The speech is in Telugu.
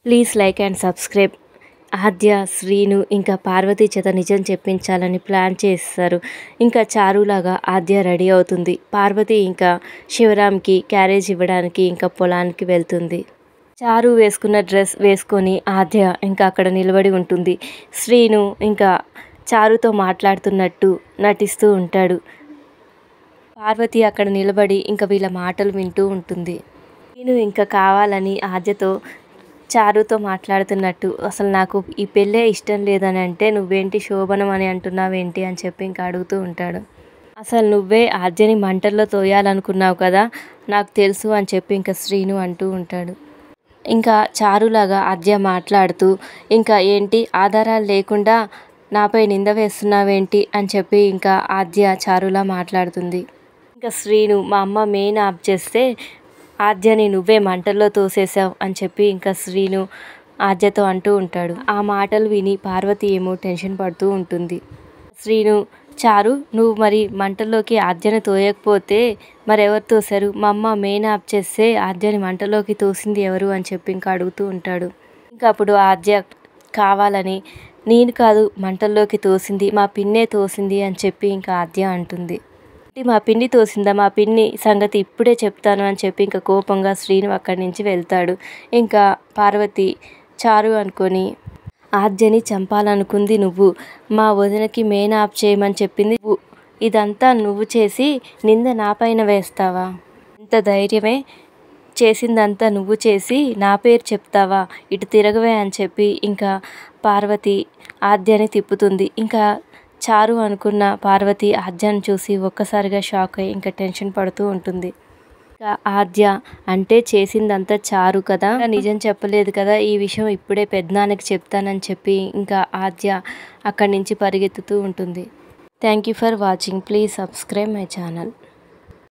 Please like and subscribe. Aadya Srinu ఇంకా పార్వతి చేత నిజం చెప్పించాలని ప్లాన్ చేస్తారు. ఇంకా చారులాగా ఆద్య రెడీ అవుతుంది. పార్వతి ఇంకా శివరాంకి క్యారేజ్ ఇవ్వడానికి ఇంకా పొలానికి వెళ్తుంది. చారు వేసుకున్న డ్రెస్ వేసుకొని ఆద్య ఇంకా అక్కడ నిలబడి ఉంటుంది. శ్రీను ఇంకా చారుతో మాట్లాడుతున్నట్టు నటిస్తూ ఉంటాడు. పార్వతి అక్కడ నిలబడి ఇంకా వీళ్ళ మాటలు వింటూ ఉంటుంది. శ్రీను ఇంకా కావాలని ఆద్యతో చారుతో మాట్లాడుతున్నట్టు, అసలు నాకు ఈ పెళ్ళే ఇష్టం లేదని అంటే నువ్వేంటి శోభనం అని అంటున్నావేంటి అని చెప్పి ఇంకా అడుగుతూ ఉంటాడు. అసలు నువ్వే ఆద్యని మంటల్లో తోయాలనుకున్నావు కదా, నాకు తెలుసు అని చెప్పి ఇంకా శ్రీను అంటూ ఉంటాడు. ఇంకా చారులాగా ఆద్య మాట్లాడుతూ ఇంకా ఏంటి ఆధారాలు లేకుండా నాపై నింద వేస్తున్నావేంటి అని చెప్పి ఇంకా ఆద్య చారులా మాట్లాడుతుంది. ఇంకా శ్రీను మా అమ్మ మెయిన్ ఆఫ్ చేస్తే ఆద్యని నువ్వే మంటల్లో తోసేసావు అని చెప్పి ఇంకా శ్రీను ఆద్యతో అంటూ ఉంటాడు. ఆ మాటలు విని పార్వతి ఏమో టెన్షన్ పడుతూ ఉంటుంది. శ్రీను, చారు నువ్వు మరి మంటల్లోకి ఆద్యని తోయకపోతే మరెవరు తోశారు? మా అమ్మ మెయిన్ ఆఫ్ చేస్తే ఆద్యని మంటలోకి తోసింది ఎవరు అని చెప్పి ఇంకా అడుగుతూ ఉంటాడు. ఇంకా అప్పుడు ఆద్య కావాలని నేను కాదు మంటల్లోకి తోసింది, మా పిన్నే తోసింది అని చెప్పి ఇంకా ఆద్య అంటుంది. మా పిన్ని తోసిందా? మా పిన్ని సంగతి ఇప్పుడే చెప్తాను అని చెప్పి ఇంకా కోపంగా శ్రీను అక్కడి నుంచి వెళ్తాడు. ఇంకా పార్వతి చారు అనుకొని ఆద్యని చంపాలనుకుంది నువ్వు, మా వదినకి మెయిన్ ఆఫ్ చేయమని చెప్పింది నువ్వు, ఇదంతా నువ్వు చేసి నింద నా పైన వేస్తావా? ఎంత ధైర్యమే, చేసిందంతా నువ్వు చేసి నా పేరు చెప్తావా? ఇటు తిరగవే అని చెప్పి ఇంకా పార్వతి ఆద్యని తిప్పుతుంది. ఇంకా చారు అనుకున్న పార్వతి ఆద్యను చూసి ఒక్కసారిగా షాక్ అయ్యి ఇంకా టెన్షన్ పడుతూ ఉంటుంది. ఇంకా ఆద్య అంటే చేసిందంతా చారు కదా, నిజం చెప్పలేదు కదా, ఈ విషయం ఇప్పుడే పెద్దనాన్నకి చెప్తానని చెప్పి ఇంకా ఆద్య అక్కడి నుంచి పరిగెత్తుతూ ఉంటుంది. Thank you for watching. Please subscribe my channel.